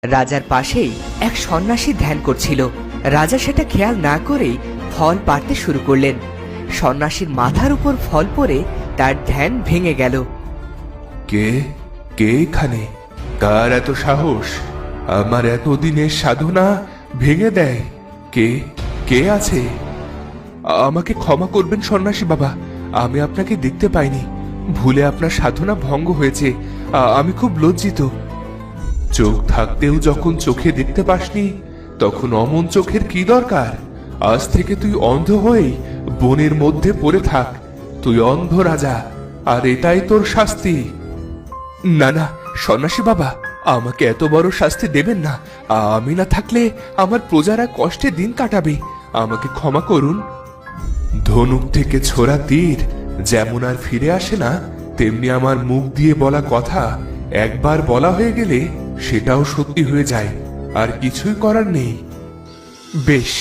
রাজার পাশেই এক সন্ন্যাসী ধ্যান করছিল। রাজা সেটা খেয়াল না করেই ফল পাড়তে শুরু করলেন। সন্ন্যাসীর মাথার উপর ফল পড়ে তার ধ্যান ভেঙে গেল। কে কে এখানে? কার এত সাহস আমার এতদিনের সাধনা ভেঙে দেয়? কে কে আছে? আমাকে ক্ষমা করবেন সন্ন্যাসী বাবা, আমি আপনাকে দেখতে পাইনি। ভুলে আপনার সাধনা ভঙ্গ হয়েছে। আমি খুব লজ্জিত। চোখ থাকতেও যখন চোখে দেখতে পাসনি, তখন অমন চোখের কি দরকার? আজ থেকে তুই অন্ধ হয়েই বনের মধ্যে পড়ে থাক। তুই অন্ধ রাজা, আর এটাই তোর শাস্তি। না না সন্ন্যাসী বাবা, আমাকে এত বড় শাস্তি দেবেন না। আমি না থাকলে আমার প্রজারা কষ্টে দিন কাটাবে। আমাকে ক্ষমা করুন। ধনুক থেকে ছোড়া তীর যেমন আর ফিরে আসে না, তেমনি আমার মুখ দিয়ে বলা কথা একবার বলা হয়ে গেলে সেটাও সত্যি হয়ে যায়। আর কিছুই করার নেই। বেশ,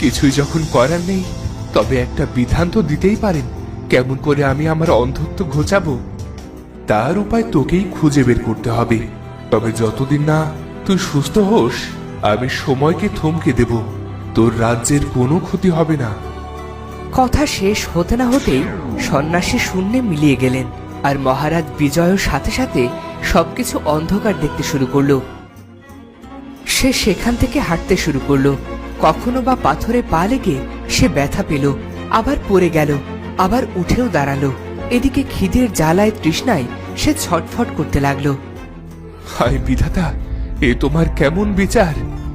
কিছুই যখন করার নেই, তবে একটা বিধান তো দিতেই পারেন। কেমন করে আমি আমার অন্ধত্ব ঘোচাবো তার উপায় তোকেই খুঁজে বের করতে হবে। তবে যতদিন না তুই সুস্থ হোস, আমি সময়কে থমকে দেব। তোর রাজ্যের কোনো ক্ষতি হবে না। কথা শেষ হতে না হতেই সন্ন্যাসী শূন্যে মিলিয়ে গেলেন, আর মহারাজ বিজয়ের সাথে সাথে সবকিছু অন্ধকার দেখতে শুরু করলো। সে সেখান থেকে হাঁটতে শুরু করলো। কখনো বা পাথরে পা লেগে সে ব্যথা পেল, আবার পড়ে গেল, আবার উঠেও দাঁড়ালো। এদিকে খিদের জ্বালায় তৃষ্ণায় সে ছটফট করতে লাগলো। হায় বিধাতা, এ তোমার কেমন বিচার?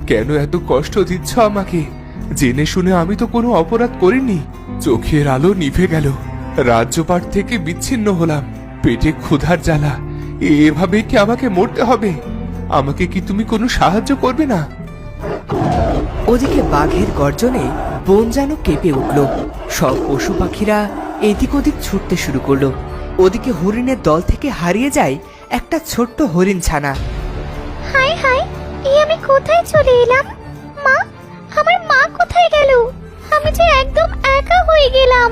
কেন এত কষ্ট দিচ্ছ আমাকে? জেনে শুনে আমি তো কোনো অপরাধ করিনি। চোখের আলো নিভে গেল, রাজ্যপাট থেকে বিচ্ছিন্ন হলাম, পেটে ক্ষুধার জ্বালা। এভাবে কি আমাকে মরতে হবে? আমাকে কি তুমি কোনো সাহায্য করবে না? ওদিকে বাঘের গর্জনে বন যেন কেঁপে উঠল। সব পশু পাখিরা এদিক ওদিক ছুটতে শুরু করলো। ওদিকে হরিণের দল থেকে হারিয়ে যায় একটা ছোট্ট হরিণ ছানা। হায় হায়, এই আমি কোথায় চলে এলাম? মা, আমার মা কোথায় গেল? আমি যে একদম একা হয়ে গেলাম।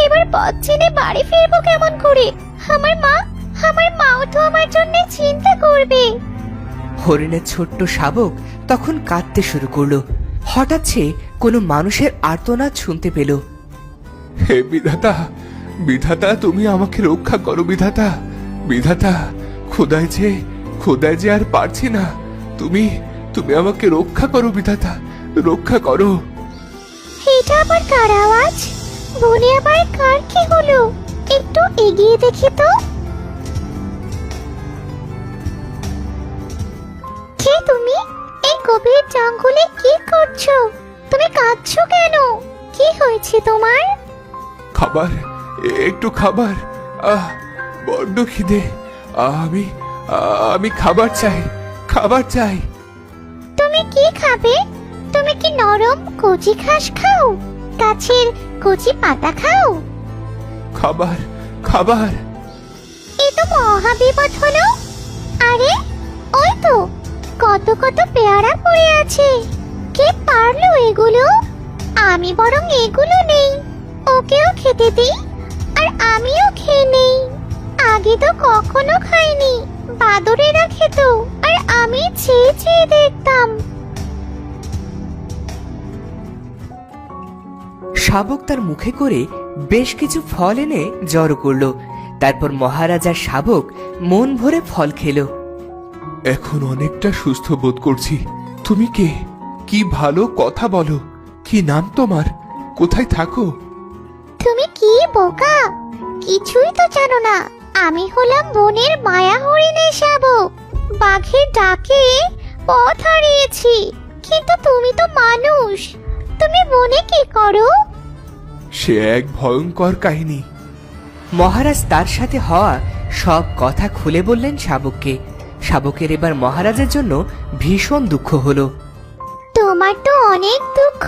এবার পথ চিনে বাড়ি ফিরবো কেমন করে? আমার মাও তো আমার জন্য চিন্তা করবে। হরিণের ছোট্ট শাবক তখন কাঁদতে শুরু করলো। হঠাৎ সে কোনো মানুষের আর্তনাদ শুনতে পেল। হে বিধাতা, বিধাতা তুমি আমাকে রক্ষা করো। বিধাতা, বিধাতা, খোদায় যে আর পারছি না। তুমি তুমি আমাকে রক্ষা করো বিধাতা, রক্ষা করো। এটা আবার কার আওয়াজ? বনে আবার কার কি হলো? একটু এগিয়ে দেখি তো। কে তুমি? এই গভীর জঙ্গলে কি করছো? তুমি কাঁদছো কেন? কি হয়েছে তোমার? খাবার, একটু খাবার। বড্ড খিদে। আমি খাবার চাই, খাবার চাই। তুমি কি খাবে? তুমি কি নরম কচি ঘাস খাও? গাছের কচি পাতা খাও? খাবার, খাবার। এ তো মহা বিপদ হলো। আরে, ওই তো কত কত পেয়ারা পড়ে আছে। কে পারলো এগুলো? আমি বরং এগুলো নেই, ওকেও খেতে দিই, আর আমিও খেয়ে নেই। আগে তো কখনো খাইনি। বাদরেরা খেত, আর আমি চেয়ে চেয়ে দেখতাম। শাবক তার মুখে করে বেশ কিছু ফল এনে জড়ো করলো। তারপর মহারাজার শাবক মন ভরে ফল খেলো। এখন অনেকটা সুস্থ বোধ করছি। তুমি কে? কি ভালো কথা বলো। কি নাম তোমার? কোথায় থাকো? তুমি কি বোকা, কিছুই তো জানো না। আমি হলাম বনের মায়া হরিণের শাবক। বাঘের ডাকে পথ হারিয়েছি, কিন্তু তুমি তো মানুষ। তুমি বনে কি করো? সে এক ভয়ঙ্কর কাহিনী। মহারাজ তার সাথে হওয়া সব কথা খুলে বললেন শাবককে। শাবকের এবার মহারাজের জন্য ভীষণ দুঃখ হলো। তোমার তো অনেক দুঃখ,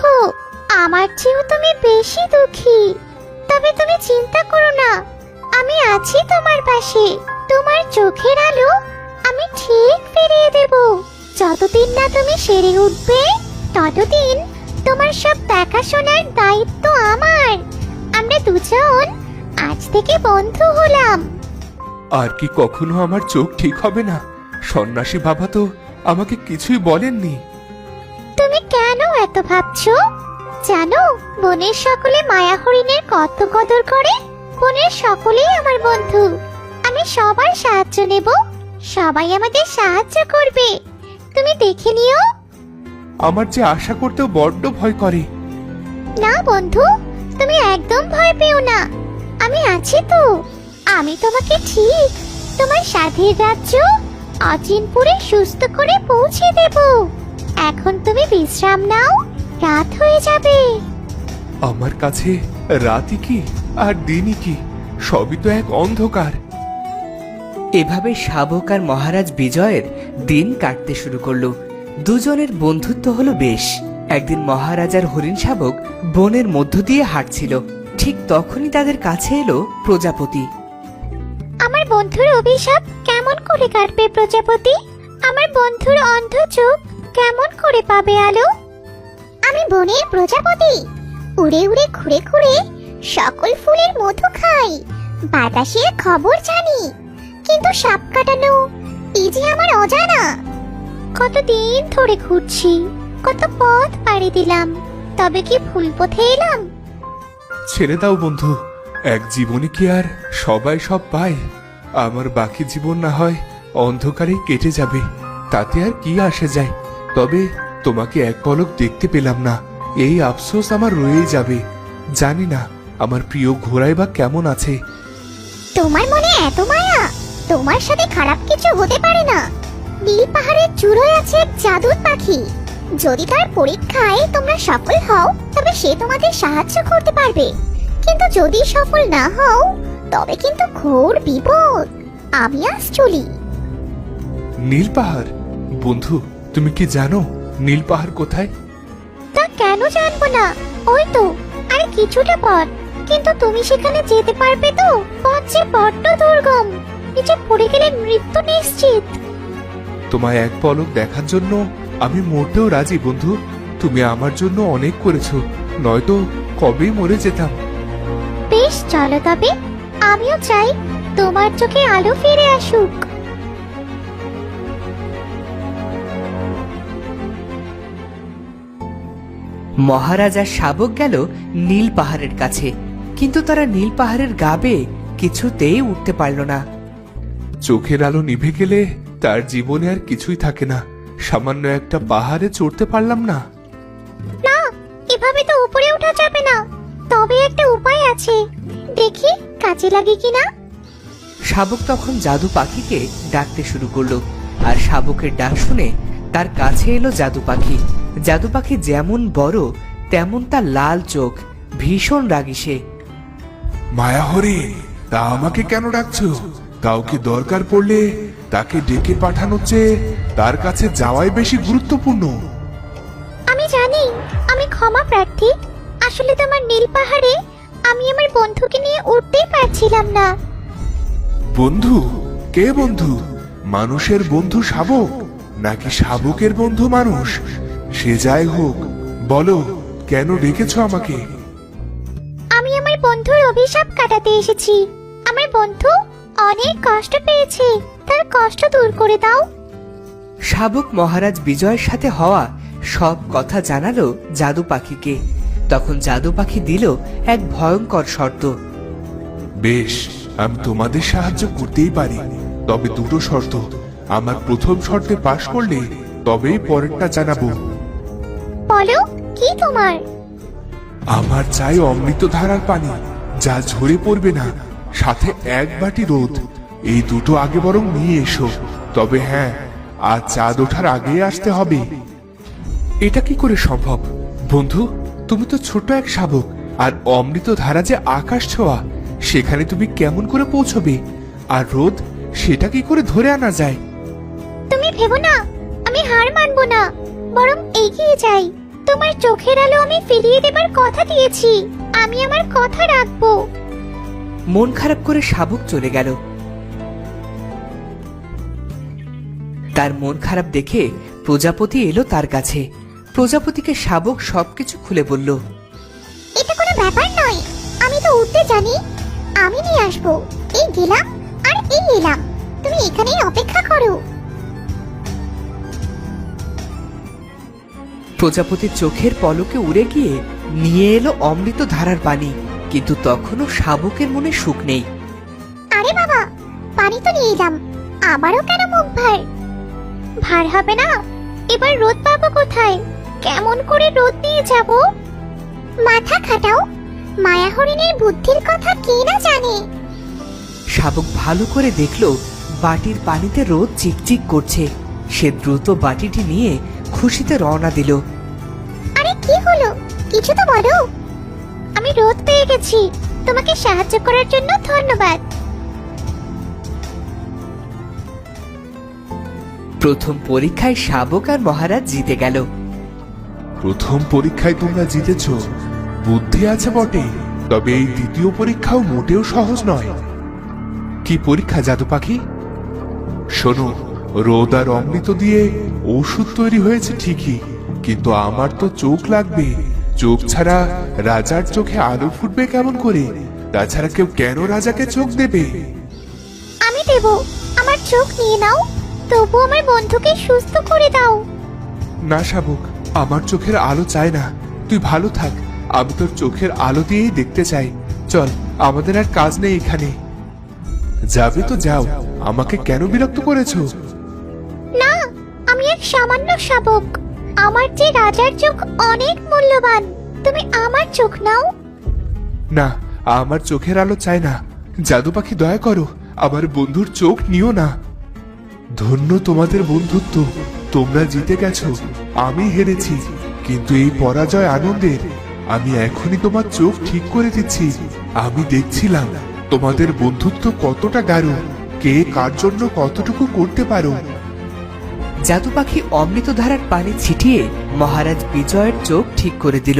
আমার চেয়েও তুমি বেশি দুঃখী। তবে তুমি চিন্তা করো না, আমি আছি তোমার পাশে। তোমার চোখের আলো আমি ঠিক ফিরিয়ে দেব। যতদিন না তুমি সেরে উঠবে, ততদিন তোমার সব দেখাশোনার দায়িত্ব আমার। আমরা দুজন আজ থেকে বন্ধু হলাম। আর কি কখনো আমার চোখ ঠিক হবে না? সন্ন্যাসী বাবা তো আমাকে কিছুই বলেননি। তুমি কেন এত ভাবছো? জানো, বনের সকলে মায়া হরিণের কত কদর করে। বনের সকলেই আমার বন্ধু। আমি সবার সাহায্য নেব, সবাই আমাদের সাহায্য করবে। তুমি দেখে নিও। আমার যে আশা করতেও বড্ড ভয় করে। না বন্ধু, তুমি একদম ভয় পেও না, আমি আছি তো। আমি তোমাকে ঠিক তোমার সাধের রাজ্য অচিনপুরে সুস্থ করে পৌঁছে দেব। এখন তুমি বিশ্রাম নাও, রাত হয়ে যাবে। আমার কাছে রাতই কি আর দিনই কি, সবই তো এক অন্ধকার। এভাবে শাবক আর মহারাজ বিজয়ের দিন কাটতে শুরু করলো। দুজনের বন্ধুত্ব হলো বেশ। একদিন মহারাজ আর হরিণ শাবক বনের মধ্য দিয়ে হাঁটছিল। ঠিক তখনই তাদের কাছে এলো প্রজাপতি। আমার বন্ধুর অভিশাপ কেমন করে কাটবে প্রজাপতি? আমার বন্ধুর অন্ধ চোখ কেমন করে পাবে আলো? আমি বনের প্রজাপতি, উড়ে উড়ে ঘুরে ঘুরে সকল ফুলের মধু খাই, বাতাসের খবর জানি, কিন্তু সাপ কাটানো এই যে আমার অজানা। কতদিন ধরে ঘুরছি, কত পথ পাড়ি দিলাম, তবে কি ভুল পথে এলাম? ছেড়ে দাও বন্ধু, এক জীবনে কি আর সবাই সব পায়? আমার বাকি জীবন না হয় অন্ধকারে কেটে যাবে, তাতে আর কি আসে যায়। তবে তোমাকে এক পলক দেখতে পেলাম না, এই আফসোস আমার রয়েই যাবে। জানি না আমার প্রিয় ঘোড়াই বা কেমন আছে। তোমার মনে এত মায়া? তোমার সাথে খারাপ কিছু হতে পারে না। নীল পাহাড়ের চূড়ায় আছে এক জাদুর পাখি। যদি তার পরীক্ষায় তোমরা সফল হও, তবে সে তোমাদের সাহায্য করতে পারবে। কিন্তু যদি সফল না হও, তবে কিন্তু ঘোর বিপদ। আমি আজ চলি। নীল পাহাড়? বন্ধু, তুমি কি জানো নীল পাহাড় কোথায়? তা কেন জানবো না? ওই তো আর কিছুটা পথ। কিন্তু তুমি সেখানে যেতে পারবে তো? পথ যে বড্ড দুর্গম, নিচে পড়ে গেলে মৃত্যু নিশ্চিত। তোমায় এক পলক দেখার জন্য আমি মরতেও রাজি বন্ধু। তুমি আমার জন্য অনেক করেছো, নয়তো কবেই মরে যেতাম। বেশ, চলো তবে। আমিও চাই তোমার চোখে আলো ফিরে আসুক। মহারাজ আর শাবক গেল নীল পাহাড়ের কাছে, কিন্তু তারা নীল পাহাড়ের গা বেয়ে কিছুতেই উঠতে পারল না। চোখের আলো নিভে গেলে তার জীবনে আর কিছুই থাকে না। সামান্য একটা পাহাড়ে চড়তে পারলাম না। না, এভাবে তো উপরে ওঠা যাবে না। তবে একটা উপায় আছে, দেখি কাজে লাগে কিনা। শাবক তখন জাদু পাখিকে ডাকতে শুরু করলো, আর শাবকের ডাক শুনে তার কাছে এলো জাদু পাখি। জাদু পাখি যেমন বড় তেমন তার লাল চোখ, ভীষণ রাগী সে। মায়া হরিণ, তা আমাকে কেন ডাকছো? কাউকে দরকার পড়লে তাকে ডেকে পাঠানোর চেয়ে তার কাছে যাওয়াই বেশি গুরুত্বপূর্ণ। আমি জানি, আমি ক্ষমা প্রার্থী। আসলে তোমার নীল পাহাড়ে আমি আমার বন্ধুকে নিয়ে উঠতেই পারছিলাম না। বন্ধু? কে বন্ধু? মানুষের বন্ধু শাবক, নাকি শাবকের বন্ধু মানুষ? সে যাই হোক, বলো কেন ডেকেছো আমাকে? আমি আমার বন্ধুর অভিশাপ কাটাতে এসেছি। আমার বন্ধু অনেক কষ্ট পেয়েছে, তার কষ্ট দূর করে দাও। শাবক মহারাজ বিজয়ের সাথে হওয়া সব কথা জানালো জাদু পাখিকে। তখন জাদু পাখি দিল এক ভয়ঙ্কর শর্ত। বেশ, আমি তোমাদের সাহায্য করতেই পারি, তবে দুটো শর্ত। আমার প্রথম শর্তে পাশ করলে তবেই পরেরটা জানাবো। বলো, কি তোমার? আমার চাই অমৃত ধারার পানি, যা ঝরে পড়বে না, সাথে এক বাটি রোদ। এই দুটো আগে বরং নিয়ে এসো। তবে হ্যাঁ, আজ চাঁদ ওঠার আগে আসতে হবে। এটা কি করে সম্ভব বন্ধু? তুমি তো ছোট এক শাবক, আর অমৃত ধারা যে আকাশ ছোঁয়া, সেখানে তুমি কেমন করে পৌঁছবে? আর রোদ, সেটা কি করে ধরে আনা যায়? তুমি ভেবো না, আমি হার মানবো না, বরং এগিয়ে যাই। তোমার চোখের আলো আমি ফিরিয়ে দেবার কথা দিয়েছি, আমি আমার কথা রাখবো। মন খারাপ করে শাবক চলে গেল। তার মন খারাপ দেখে প্রজাপতি এলো তার কাছে। প্রজাপতিকে শাবক সবকিছু খুলে বলল। এটা কোনো ব্যাপার নয়, আমি তো উঠতে জানি, আমি নিয়ে আসবো। এই গেলাম আর এই এলাম, তুমি এখানেই অপেক্ষা করো। প্রজাপতির চোখের পলকে উড়ে গিয়ে নিয়ে এলো অমৃত ধারার পানি, কিন্তু তখনও শাবকের মনে সুখ নেই। আরে বাবা, পানি তো নিয়ে এলাম, আবারও কেন মুখ ভার? ভার হবে না? এবার রোদ পাবো কোথায়? কেমন করে রোদ নিয়ে যাব? মাথা খাটাও, মায়া হরিণের বুদ্ধির কথা কে না জানে। শাবক ভালো করে দেখলো বাটির পানিতে রোদ চিকচিক করছে। সে দ্রুত বাটিটি নিয়ে খুশিতে রওনা দিল। আরে কি হলো, কিছু তো বলো। আমি রোদ পেয়ে গেছি, তোমাকে সাহায্য করার জন্য ধন্যবাদ। প্রথম পরীক্ষায় শাবক আর মহারাজ জিতে গেল। প্রথম পরীক্ষায় তোমরা জিতেছ, বুদ্ধি আছে বটে, তবে এই দ্বিতীয় পরীক্ষাও মোটেও সহজ নয়। কি পরীক্ষা জাদু পাখি? শোনো, রোদ আর অমৃত দিয়ে ওষুধ তৈরি হয়েছে ঠিকই, কিন্তু আমার তো চোখ লাগবে। চোখ ছাড়া রাজার চোখে আলো ফুটবে কেমন করে? তাছাড়া কেউ কেন রাজাকে চোখ দেবে? আমি দেব, আমার চোখ নিয়ে নাও, তবু আমার বন্ধুকে সুস্থ করে দাও। না শাবক, আমার চোখের আলো চাই না, তুই ভালো থাক। আমি তোর চোখের আলো দিয়েই দেখতে চাই। চল, আমাদের আর কাজ নেই এখানে। যাবে তো যাও, আমাকে কেন বিরক্ত করেছো? না, আমি এক সামান্য শাবক, আমার যে রাজার চোখ অনেক মূল্যবান। তুমি আমার চোখ নাও। না, আমার চোখের আলো চাই না। জাদু পাখি, দয়া করো, আমার বন্ধুর চোখ নিও না। ধন্য তোমাদের বন্ধুত্ব, তোমরা জিতে গেছো, আমি হেরেছি, কিন্তু এই পরাজয় আনন্দের। আমি এখনই তোমার চোখ ঠিক করে দিচ্ছি। আমি দেখছিলাম তোমাদের বন্ধুত্ব কতটা গাঢ়, কে কার জন্য কতটুকু করতে পারো। জাদু পাখি অমৃত ধারার পানি ছিটিয়ে মহারাজ বিজয়ের চোখ ঠিক করে দিল।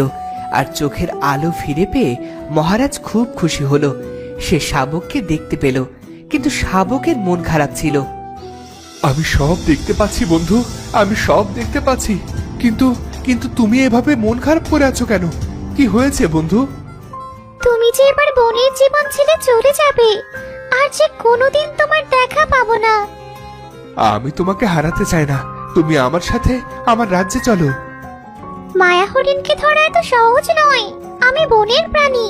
আর চোখের আলো ফিরে পেয়ে মহারাজ খুব খুশি হলো। সে শাবককে দেখতে পেল, কিন্তু শাবকের মন খারাপ ছিল। আমি সব দেখতে পাচ্ছি বন্ধু, আমি সব দেখতে পাচ্ছি, কিন্তু কিন্তু তুমি এভাবে মন খারাপ করে আছো কেন? কি হয়েছে বন্ধু? তুমি যে এবার বনের জীবন ছেড়ে চলে যাবে, আর যে কোনোদিন তোমার দেখা পাবো না। আমি তোমাকে হারাতে চাই না, তুমি আমার সাথে আমার রাজ্যে চলো। মায়া হরিণকে ধরা এত সহজ নয়। আমি বনের প্রাণী,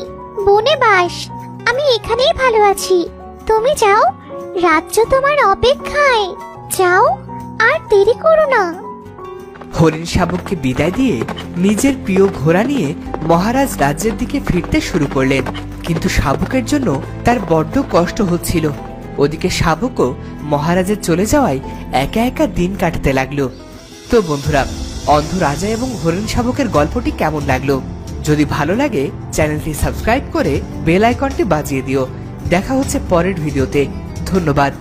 বনে বাস, আমি এখানেই ভালো আছি। তুমি যাও, রাজ্য তোমার অপেক্ষায়। যাও, আর দেরি করো না। হরিণ শাবককে বিদায় দিয়ে নিজের প্রিয় ঘোড়া নিয়ে মহারাজ রাজ্যের দিকে ফিরতে শুরু করলেন। কিন্তু শাবকের জন্য তার বড্ড কষ্ট হচ্ছিল। ওদিকে শাবকও মহারাজের চলে যাওয়ায় একা একা দিন কাটাতে লাগলো। তো বন্ধুরা, অন্ধ রাজা এবং হরিণ শাবকের গল্পটি কেমন লাগলো? যদি ভালো লাগে চ্যানেলটি সাবস্ক্রাইব করে বেল আইকনটি বাজিয়ে দিও। দেখা হচ্ছে পরের ভিডিওতে। ধন্যবাদ।